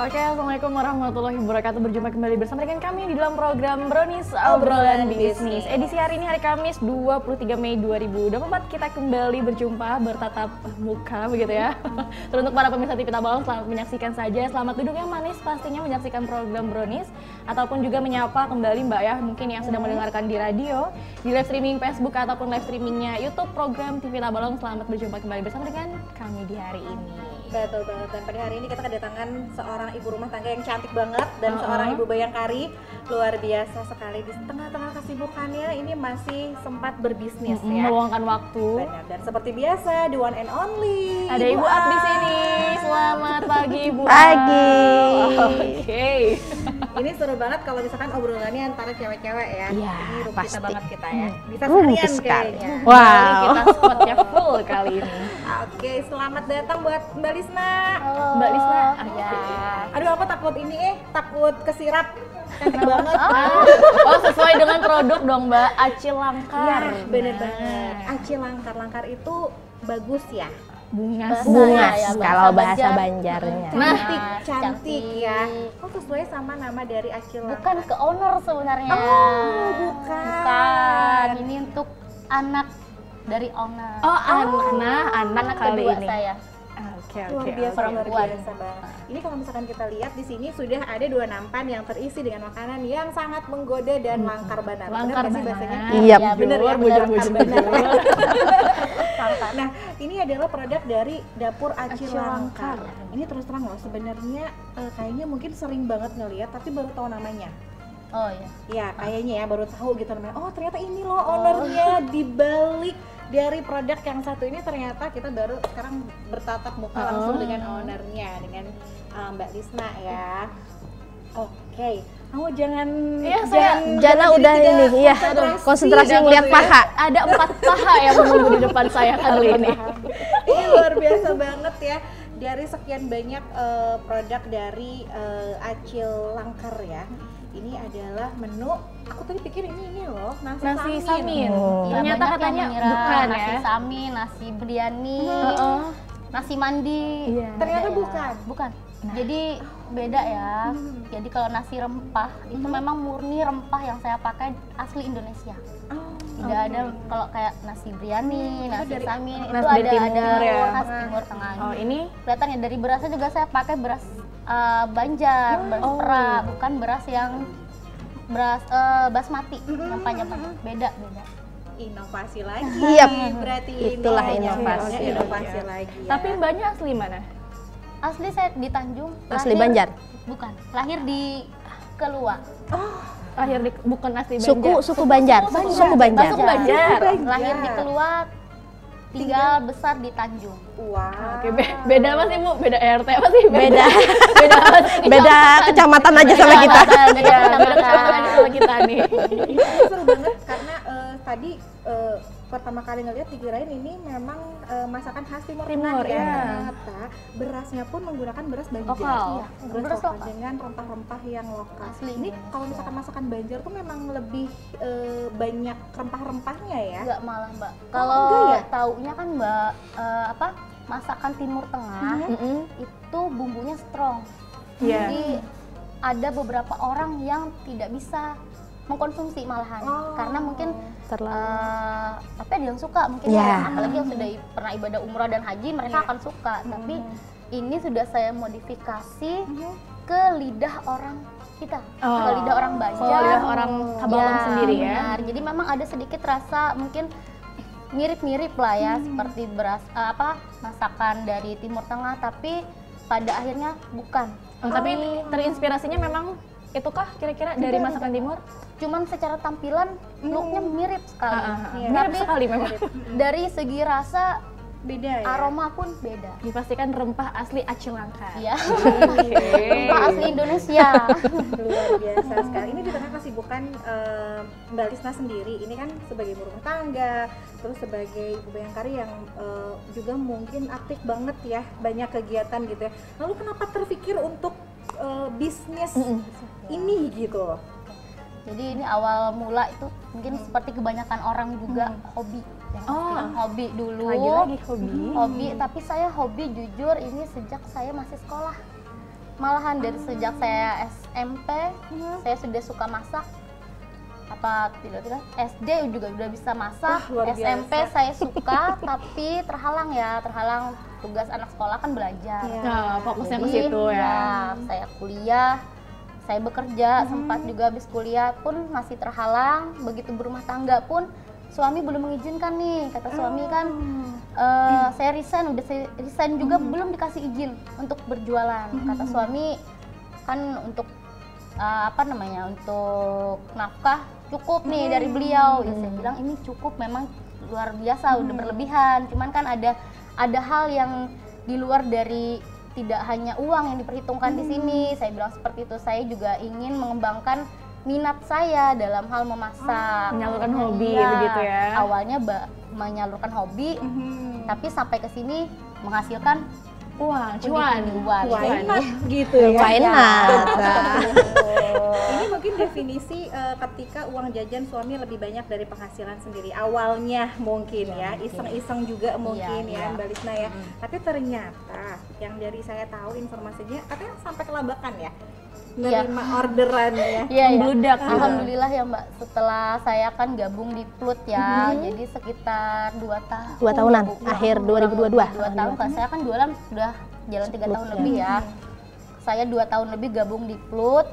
Oke, assalamualaikum warahmatullahi wabarakatuh. Berjumpa kembali bersama dengan kami di dalam program Brownies Obrolan Bisnis. Edisi hari ini hari Kamis 23 Mei 2024 kita kembali berjumpa bertatap muka begitu ya. Teruntuk para pemirsa TV Tabalong, selamat menyaksikan saja. Selamat duduk yang manis pastinya menyaksikan program Brownies ataupun juga menyapa kembali Mbak ya mungkin yang sedang mendengarkan di radio, di live streaming Facebook ataupun live streamingnya YouTube program TV Tabalong. Selamat berjumpa kembali bersama dengan kami di hari ini. Betul banget, dan pada hari ini kita kedatangan seorang ibu rumah tangga yang cantik banget dan seorang ibu bayangkari luar biasa sekali. Di tengah-tengah kesibukannya ini masih sempat berbisnis ya, meluangkan waktu. Benar, dan seperti biasa the one and only ada Ibu Ap di sini. Selamat pagi Ibu Ap. Pagi. Oke. Ini seru banget kalau misalkan obrolannya antara cewek-cewek ya. Iya, Ini room pasti. kita banget kita ya. Bisa seharian kayaknya. Wow. Kita spotnya full kali ini. Oke, selamat datang buat Mbak Lisna. Halo. Mbak Lisna. Ya. Aduh, aku takut ini takut kesirap. Cantik banget. Oh, sesuai dengan produk dong Mbak, Acil Langkar. Ya, bener banget. Acil langkar itu bagus ya. Bungas. Bungas Ya, kalau bahasa Banjar. Banjarnya. Nah, Cantik ya. Oh, sesuai sama nama dari Acil Bukan langkar. ke owner sebenarnya. Oh, bukan. Bukan. Ini untuk anak dari owner. Oh, anak kali kedua ini. saya. Oke, Luar oke. biasa, luar perempuan. biasa banget. Ini kalau misalkan kita lihat di sini sudah ada 2 nampan yang terisi dengan makanan yang sangat menggoda dan langkar banar. Langkar Benar nggak sih banar. bahasanya? Iya, Ya, bener ya, bujur, bener, bujur, bener. bujur. Nah, ini adalah produk dari dapur Acil Acil Langkar. Langkar. Ini terus terang loh, sebenarnya kayaknya mungkin sering banget ngeliat tapi baru tahu namanya. Oh iya. Ya, kayaknya ya baru tahu gitu namanya. Oh, ternyata ini loh ownernya di balik dari produk yang satu ini. Ternyata kita baru sekarang bertatap muka langsung dengan ownernya, dengan Mbak Lisna ya. Oke, kamu jangan Iya, saya Jana jadi udah tidak ini ya. Konsentrasi ngeliat paha. Ada 4 paha yang menunggu di depan saya kali ini. Ini luar biasa banget ya. Dari sekian banyak produk dari Acil Langkar ya. Ini adalah menu, aku tadi pikir ini loh, Nasi samin. Oh. Iya, Ternyata banyak yang katanya mengira bukan nasi ya. samin, nasi biryani, Heeh. nasi mandi. Iya. Ternyata Beda ya. bukan. Bukan. Jadi beda ya. Jadi kalau nasi rempah itu memang murni rempah yang saya pakai asli Indonesia. Oh, Tidak ada kalau kayak nasi biryani, nasi dari- samin itu nasi dari ada timur ya. khas Timur Tengah. Oh, ini Kelihatan ya dari berasnya juga saya pakai beras Banjar, beras perak, bukan beras yang basmati yang panjang-panjang. Beda. inovasi lagi. Iya, Berarti itulah ini inovasi. inovasi lagi ya. tapi Mbaknya asli mana? Asli saya di Tanjung. Asli lahir- Banjar. Bukan, lahir di Kelua. Lahir di bukan asli Suku Banjar. suku Banjar. Suku Banjar. Suku Banjar. Lahir di Kelua, tinggal besar di Tanjung. Wow. Oke, beda apa sih Bu? Beda RT apa sih? Beda. Beda apa sih? Beda kecamatan aja sama kita. Beda kecamatan aja sama kita nih. Ini seru banget karena tadi pertama kali ngeliat dikirain ini memang masakan khas Timur Timur, Tengah ya. ya. Ternyata berasnya pun menggunakan beras Banjar. Lokal. Iya, beras Beras lokal lokal. dengan rempah-rempah yang lokal. Asli Ini Indonesia. kalau misalkan masakan Banjar tuh memang lebih banyak rempah-rempahnya ya. Enggak malah Mbak. enggak Kalau ya? taunya kan Mbak masakan Timur Tengah Mm-mm. itu bumbunya strong. Iya. Jadi ada beberapa orang yang tidak bisa mengkonsumsi malahan karena mungkin tapi ada yang suka mungkin Ya. ya, apalagi yang sudah pernah ibadah umrah dan haji mereka akan suka. Tapi ini sudah saya modifikasi ke lidah orang kita, ke lidah orang Banjar, Oh, lidah orang Tabalong sendiri ya. benar. Jadi memang ada sedikit rasa mungkin mirip-mirip lah ya seperti beras masakan dari Timur Tengah, tapi pada akhirnya bukan. Oh, tapi terinspirasinya memang itukah kira-kira dari masakan timur? Cuman secara tampilan looknya mirip sekali. Iya. Mirip Tapi sekali memang. dari segi rasa Beda ya. aroma pun beda. Dipastikan rempah asli Acil Langkar. Iya. Oke. Rempah asli Indonesia. Luar biasa sekali. Ini di tengah kesibukan Mbak Lisna sendiri. Ini kan sebagai ibu rumah tangga, terus sebagai ibu bayangkari yang juga mungkin aktif banget ya, banyak kegiatan gitu ya. Lalu kenapa terpikir untuk bisnis ini gitu? Jadi ini awal mula itu mungkin seperti kebanyakan orang juga hobi. Yang hobi dulu. Lagi-lagi hobi. Hobi, tapi saya hobi jujur ini sejak saya masih sekolah. Malahan dari sejak saya SMP, saya sudah suka masak. Apa tidak SD juga udah bisa masak. SMP saya suka tapi terhalang tugas anak sekolah kan belajar. Nah, fokusnya ke Jadi, situ ya. Saya kuliah, saya bekerja, sempat juga habis kuliah pun masih terhalang. Begitu berumah tangga pun suami belum mengizinkan nih, kata suami kan saya resign, udah saya resign juga belum dikasih izin untuk berjualan. Kata suami kan untuk untuk nafkah cukup nih dari beliau. Ya saya bilang ini cukup, memang luar biasa, udah berlebihan. Cuman kan ada hal yang di luar dari tidak hanya uang yang diperhitungkan di sini. Saya bilang seperti itu. Saya juga ingin mengembangkan minat saya dalam hal memasak, Menyalurkan hobi Iya, begitu ya. Awalnya menyalurkan hobi, tapi sampai ke sini menghasilkan cuan. Enak gitu ya. Enak. Ini mungkin definisi ketika uang jajan suami lebih banyak dari penghasilan sendiri. Awalnya mungkin ya, iseng-iseng juga mungkin ya Mbak Lisna ya. Tapi ternyata yang dari saya tahu informasinya katanya sampai kelabakan ya. Menerima orderan ya. Iya, Membludak. Alhamdulillah ya Mbak, setelah saya kan gabung di Plut ya, jadi sekitar 2 tahun. 2 tahunan, Bu. akhir 2022. 2 tahun, kan saya kan jualan udah jalan 3 tahun lebih ya. Saya 2 tahun lebih gabung di Plut,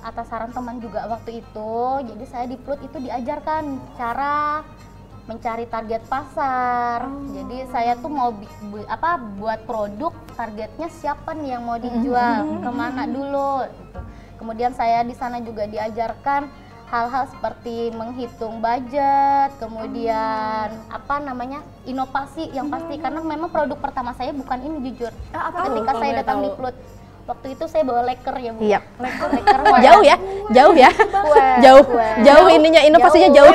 atas saran teman juga waktu itu. Jadi saya di Plut itu diajarkan cara mencari target pasar. Jadi saya tuh mau buat produk, targetnya siapa nih yang mau dijual, kemana dulu gitu. Kemudian saya di sana juga diajarkan hal-hal seperti menghitung budget, kemudian inovasi yang pasti, karena memang produk pertama saya bukan ini jujur. Ketika saya datang di Plut, waktu itu saya bawa leker ya Bu. Iya. Leker Jauh ya. Jauh ininya, inovasinya jauh.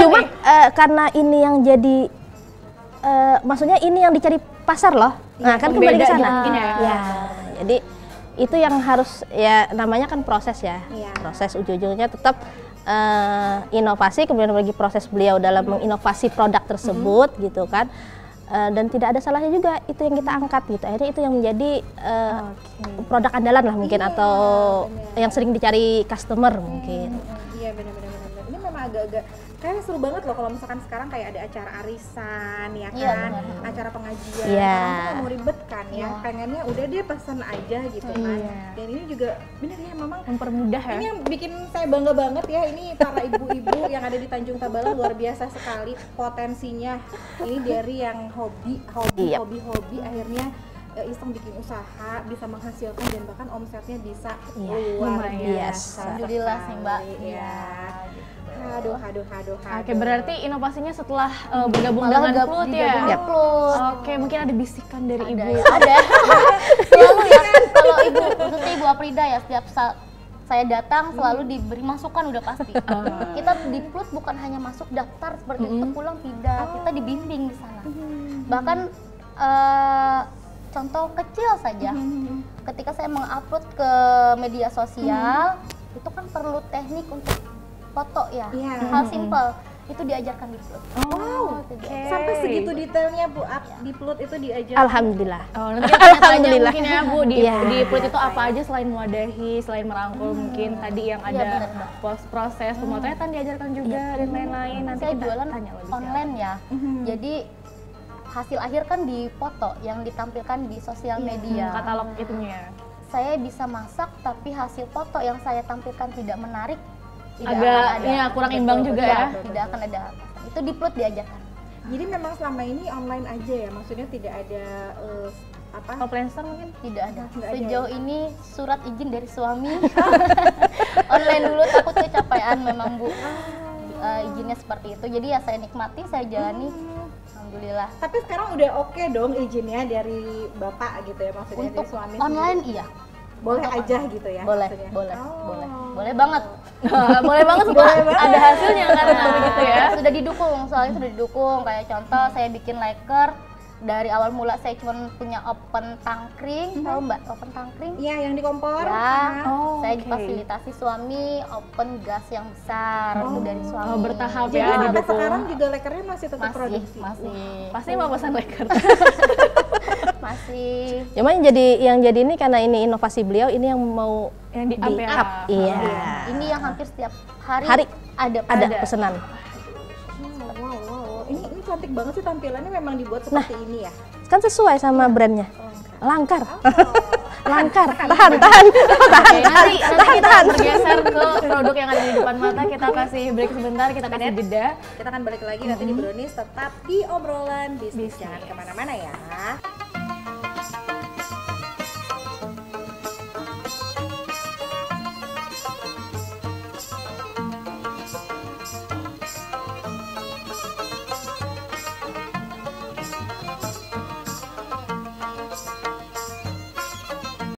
Cuma karena ini yang jadi maksudnya ini yang dicari pasar loh. Nah, kan kembali ke sana. Ya. Jadi itu yang harus ya, namanya kan proses ya. Proses ujung-ujungnya tetap inovasi, kemudian bagi proses beliau dalam menginovasi produk tersebut gitu kan. Dan tidak ada salahnya juga itu yang kita angkat gitu. Akhirnya itu yang menjadi produk andalan lah mungkin, atau yang sering dicari customer mungkin. Iya benar-benar. Ini memang agak-agak kayak seru banget loh kalau misalkan sekarang kayak ada acara arisan ya kan, Iya, acara pengajian. Iya. Orang tuh nggak mau ribet kan ya, pengennya udah dia pesan aja gitu kan. Dan ini juga bener ya memang Mempermudah ya. ini yang bikin saya bangga banget ya, ini para ibu-ibu yang ada di Tanjung Tabalang luar biasa sekali potensinya. Ini dari yang hobi akhirnya iseng bikin usaha, bisa menghasilkan dan bahkan omsetnya bisa luar biasa. Alhamdulillah sih Mbak. Iya. Aduh. Oke, berarti inovasinya setelah bergabung dengan Plut ya? Oke, mungkin ada bisikan dari Ibu. Ada. Selalu ya, kalau Ibu, khususnya Ibu Aprida ya, setiap saya datang selalu diberi masukan udah pasti. Kita di Plut bukan hanya masuk daftar seperti itu pulang, tidak. Kita dibimbing di sana. Bahkan contoh kecil saja, ketika saya mengupload ke media sosial, itu kan perlu teknik untuk foto ya, hal simpel itu diajarkan di Plut. Sampai segitu detailnya Bu, di Plut itu diajar. Alhamdulillah. Nanti kita tanya Alhamdulillah. mungkin ya Bu, di Plut itu apa aja selain mewadahi, selain merangkul, mungkin tadi yang ada proses pemotretan diajarkan juga dan lain-lain. Nanti Saya kita jualan tanya lebih online ya, jadi hasil akhir kan di foto yang ditampilkan di sosial media. katalog itunya. Saya bisa masak tapi hasil foto yang saya tampilkan tidak menarik, tidak Agak akan ada. kurang imbang juga ya. Tidak akan ada. Itu di Plut diajarkan. Jadi memang selama ini online aja ya, maksudnya tidak ada Offline store mungkin? Tidak ada. Nggak ada Sejauh ini surat izin dari suami. Online dulu takut kecapean memang Bu. Izinnya seperti itu. Jadi ya saya nikmati, saya jalani. Alhamdulillah. Tapi sekarang udah oke dong izinnya dari Bapak gitu ya, maksudnya Untuk dari suami online sendiri. iya. Boleh aja gitu ya? Boleh, maksudnya? boleh, Oh. boleh. Boleh banget. Boleh banget setelah ada hasilnya kan begitu ya. Sudah didukung, soalnya sudah didukung. Kayak contoh saya bikin leker, dari awal mula saya cuma punya open tangkring, tahu Mbak open tangkring? Iya, yang di kompor. Ya, Oh, saya oke. difasilitasi suami open gas yang besar itu dari suami. bertahap Jadi ya, sampai didukung. sekarang juga lekernya masih tetap masih, produksi. masih. Pasti mau pesan leker. Masih. Cuma yang jadi ini karena ini inovasi beliau, ini yang mau Yang di up ya. up. Iya. Ini yang hampir setiap hari, Hari ada pesanan. Wow. Ini cantik banget sih tampilannya, memang dibuat seperti ini ya. Kan sesuai sama brandnya. Oh, enggak. Langkar. Oh. Langkar. Oke, nanti kita bergeser ke produk yang ada di depan mata. Kita kasih break sebentar, kita kasih jeda. Kita akan balik lagi nanti di Brownies, tetap di obrolan bisnis. Jangan kemana-mana ya.